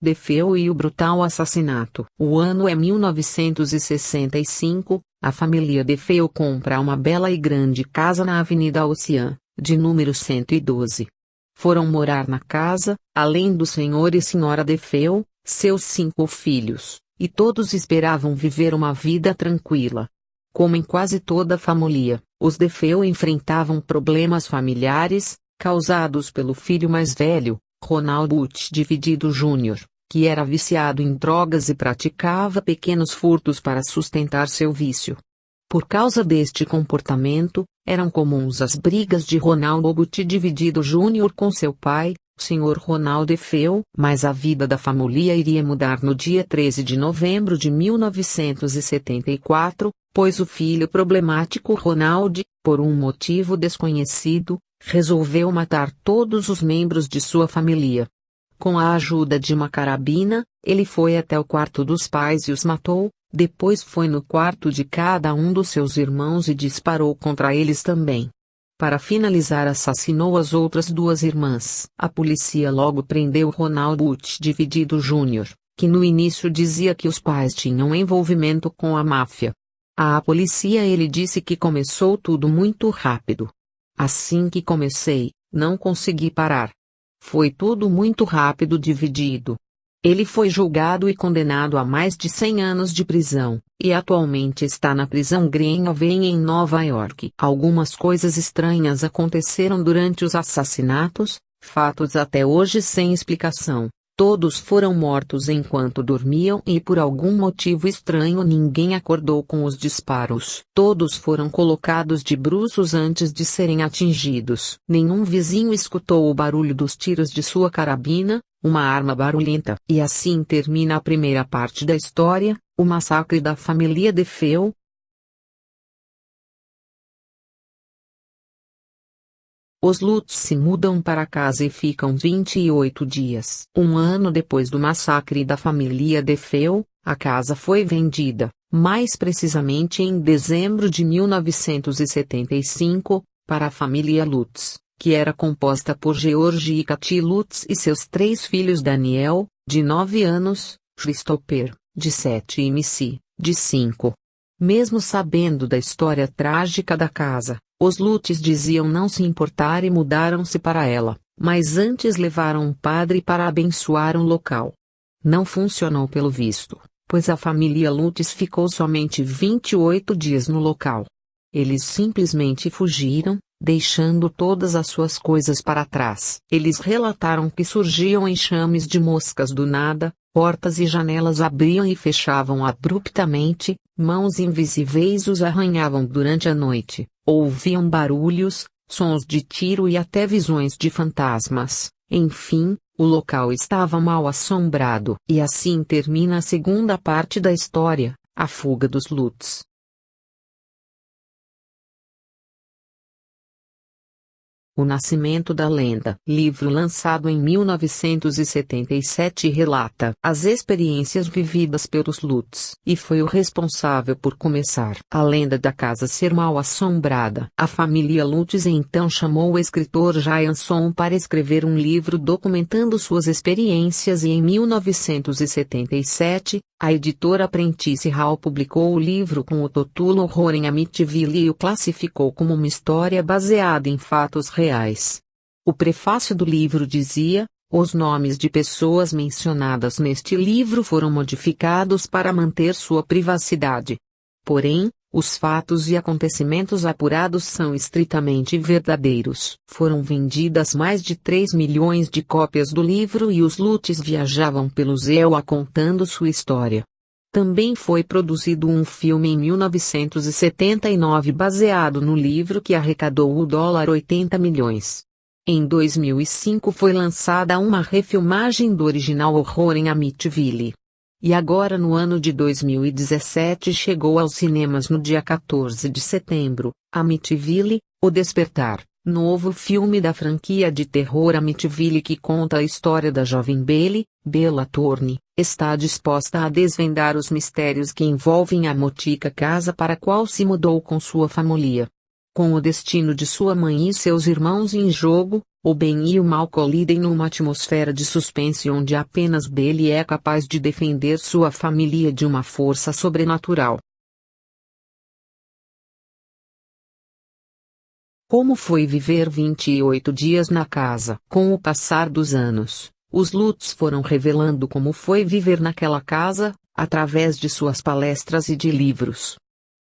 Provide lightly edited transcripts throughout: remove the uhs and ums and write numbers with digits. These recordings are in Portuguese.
DeFeo e o brutal assassinato. O ano é 1965, a família DeFeo compra uma bela e grande casa na Avenida Ocean, de número 112. Foram morar na casa, além do senhor e senhora DeFeo, seus 5 filhos, e todos esperavam viver uma vida tranquila. Como em quase toda a família, os DeFeo enfrentavam problemas familiares, causados pelo filho mais velho, Ronald Butch Dividido Jr., que era viciado em drogas e praticava pequenos furtos para sustentar seu vício. Por causa deste comportamento, eram comuns as brigas de Ronald Butch Dividido Jr. com seu pai, Sr. Ronald DeFeo, mas a vida da família iria mudar no dia 13 de novembro de 1974, pois o filho problemático Ronald, por um motivo desconhecido, resolveu matar todos os membros de sua família. Com a ajuda de uma carabina, ele foi até o quarto dos pais e os matou, depois foi no quarto de cada um dos seus irmãos e disparou contra eles também. Para finalizar, assassinou as outras 2 irmãs. A polícia logo prendeu Ronald Butch Dividido Jr., que no início dizia que os pais tinham envolvimento com a máfia. À polícia ele disse que começou tudo muito rápido. Assim que comecei, não consegui parar. Foi tudo muito rápido. Dividido. Ele foi julgado e condenado a mais de 100 anos de prisão, e atualmente está na prisão Greenhaven em Nova York. Algumas coisas estranhas aconteceram durante os assassinatos, fatos até hoje sem explicação. Todos foram mortos enquanto dormiam e por algum motivo estranho ninguém acordou com os disparos. Todos foram colocados de bruços antes de serem atingidos. Nenhum vizinho escutou o barulho dos tiros de sua carabina, uma arma barulhenta. E assim termina a primeira parte da história, o massacre da família DeFeo. Os Lutz se mudam para casa e ficam 28 dias. Um ano depois do massacre da família DeFeo, a casa foi vendida, mais precisamente em dezembro de 1975, para a família Lutz, que era composta por George e Katy Lutz e seus 3 filhos: Daniel, de 9 anos, Christopher, de 7 e Missy, de 5. Mesmo sabendo da história trágica da casa, os Lutz diziam não se importar e mudaram-se para ela, mas antes levaram um padre para abençoar um local. Não funcionou pelo visto, pois a família Lutz ficou somente 28 dias no local. Eles simplesmente fugiram, deixando todas as suas coisas para trás. Eles relataram que surgiam enxames de moscas do nada, portas e janelas abriam e fechavam abruptamente, mãos invisíveis os arranhavam durante a noite, ouviam barulhos, sons de tiro e até visões de fantasmas. Enfim, o local estava mal assombrado. E assim termina a segunda parte da história, a fuga dos Lutz. O Nascimento da Lenda. Livro lançado em 1977 relata as experiências vividas pelos Lutz e foi o responsável por começar a lenda da casa ser mal assombrada. A família Lutz então chamou o escritor Jason para escrever um livro documentando suas experiências e em 1977, a editora Prentice Hall publicou o livro com o título Horror em Amityville e o classificou como uma história baseada em fatos reais. O prefácio do livro dizia: os nomes de pessoas mencionadas neste livro foram modificados para manter sua privacidade. Porém, os fatos e acontecimentos apurados são estritamente verdadeiros. Foram vendidas mais de 3 milhões de cópias do livro e os Lutz viajavam pelo Zewa contando sua história. Também foi produzido um filme em 1979 baseado no livro que arrecadou $80 milhões. Em 2005 foi lançada uma refilmagem do original Horror em Amityville. E agora no ano de 2017 chegou aos cinemas no dia 14 de setembro, Amityville, O Despertar, novo filme da franquia de terror Amityville que conta a história da jovem Bella Thorne, está disposta a desvendar os mistérios que envolvem a motica casa para a qual se mudou com sua família. Com o destino de sua mãe e seus irmãos em jogo, o bem e o mal colidem numa atmosfera de suspense onde apenas Billy é capaz de defender sua família de uma força sobrenatural. Como foi viver 28 dias na casa? Com o passar dos anos, os Lutz foram revelando como foi viver naquela casa, através de suas palestras e de livros.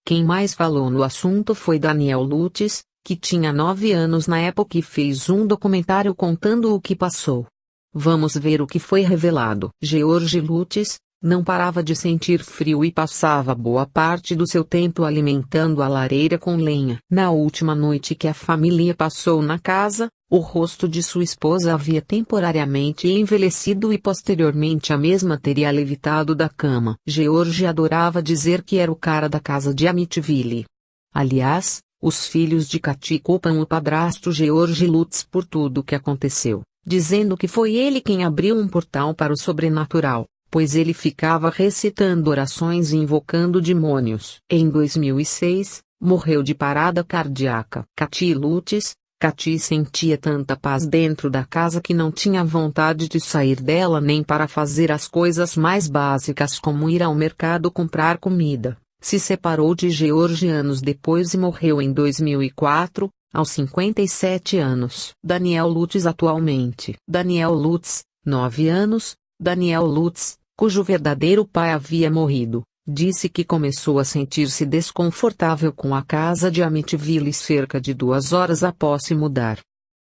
Quem mais falou no assunto foi Daniel Lutz, que tinha 9 anos na época e fez um documentário contando o que passou. Vamos ver o que foi revelado. George Lutz não parava de sentir frio e passava boa parte do seu tempo alimentando a lareira com lenha. Na última noite que a família passou na casa, o rosto de sua esposa havia temporariamente envelhecido e posteriormente a mesma teria levitado da cama. George adorava dizer que era o cara da casa de Amityville. Aliás, os filhos de Katy culpam o padrasto George Lutz por tudo o que aconteceu, dizendo que foi ele quem abriu um portal para o sobrenatural, pois ele ficava recitando orações e invocando demônios. Em 2006, morreu de parada cardíaca. Katy Lutz. Katy sentia tanta paz dentro da casa que não tinha vontade de sair dela nem para fazer as coisas mais básicas como ir ao mercado comprar comida. Se separou de George anos depois e morreu em 2004, aos 57 anos. Daniel Lutz atualmente. Daniel Lutz, 9 anos, Daniel Lutz, cujo verdadeiro pai havia morrido, disse que começou a sentir-se desconfortável com a casa de Amityville cerca de 2 horas após se mudar.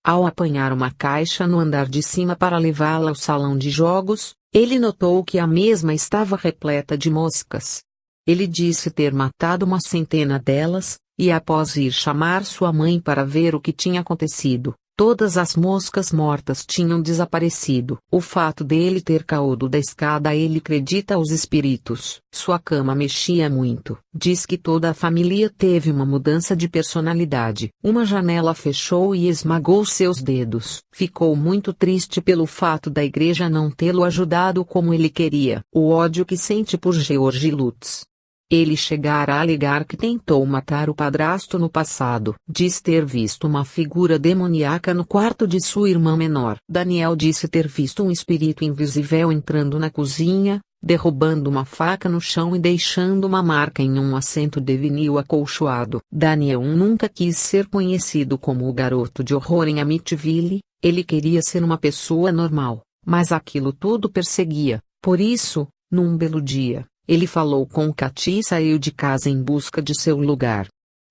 Ao apanhar uma caixa no andar de cima para levá-la ao salão de jogos, ele notou que a mesma estava repleta de moscas. Ele disse ter matado uma centena delas, e após ir chamar sua mãe para ver o que tinha acontecido, todas as moscas mortas tinham desaparecido. O fato dele ter caído da escada ele acredita aos espíritos. Sua cama mexia muito. Diz que toda a família teve uma mudança de personalidade. Uma janela fechou e esmagou seus dedos. Ficou muito triste pelo fato da igreja não tê-lo ajudado como ele queria. O ódio que sente por George Lutz. Ele chegara a alegar que tentou matar o padrasto no passado. Diz ter visto uma figura demoníaca no quarto de sua irmã menor. Daniel disse ter visto um espírito invisível entrando na cozinha, derrubando uma faca no chão e deixando uma marca em um assento de vinil acolchoado. Daniel nunca quis ser conhecido como o garoto de horror em Amityville, ele queria ser uma pessoa normal, mas aquilo tudo perseguia. Por isso, num belo dia, ele falou com Katy e saiu de casa em busca de seu lugar.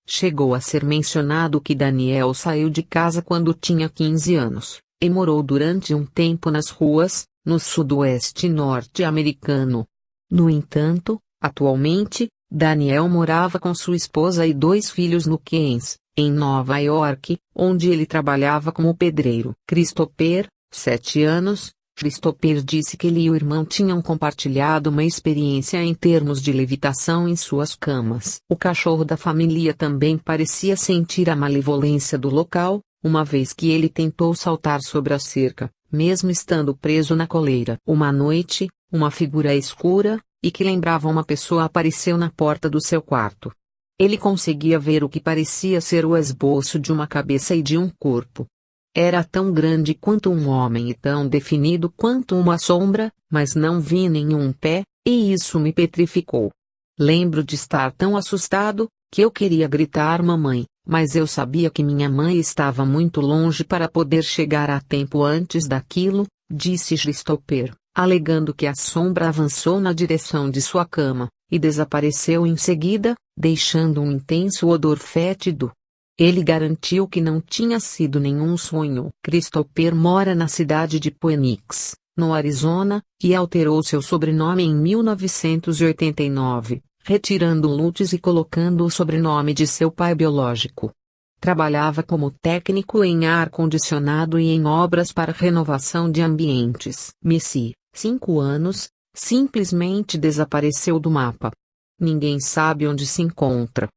Chegou a ser mencionado que Daniel saiu de casa quando tinha 15 anos, e morou durante um tempo nas ruas, no sudoeste norte-americano. No entanto, atualmente, Daniel morava com sua esposa e 2 filhos no Queens, em Nova York, onde ele trabalhava como pedreiro. Christopher, 7 anos, Christopher disse que ele e o irmão tinham compartilhado uma experiência em termos de levitação em suas camas. O cachorro da família também parecia sentir a malevolência do local, uma vez que ele tentou saltar sobre a cerca, mesmo estando preso na coleira. Uma noite, uma figura escura, e que lembrava uma pessoa apareceu na porta do seu quarto. Ele conseguia ver o que parecia ser o esboço de uma cabeça e de um corpo. Era tão grande quanto um homem e tão definido quanto uma sombra, mas não vi nenhum pé, e isso me petrificou. Lembro de estar tão assustado, que eu queria gritar mamãe, mas eu sabia que minha mãe estava muito longe para poder chegar a tempo antes daquilo, disse Christopher, alegando que a sombra avançou na direção de sua cama, e desapareceu em seguida, deixando um intenso odor fétido. Ele garantiu que não tinha sido nenhum sonho. Christopher mora na cidade de Phoenix, no Arizona, e alterou seu sobrenome em 1989, retirando Lutz e colocando o sobrenome de seu pai biológico. Trabalhava como técnico em ar-condicionado e em obras para renovação de ambientes. Missy, 5 anos, simplesmente desapareceu do mapa. Ninguém sabe onde se encontra.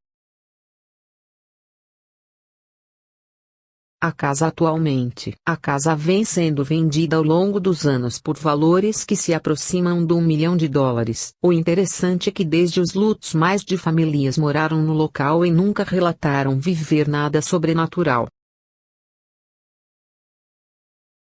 a casa atualmente. A casa vem sendo vendida ao longo dos anos por valores que se aproximam de $1 milhão. O interessante é que desde os lutos mais de famílias moraram no local e nunca relataram viver nada sobrenatural.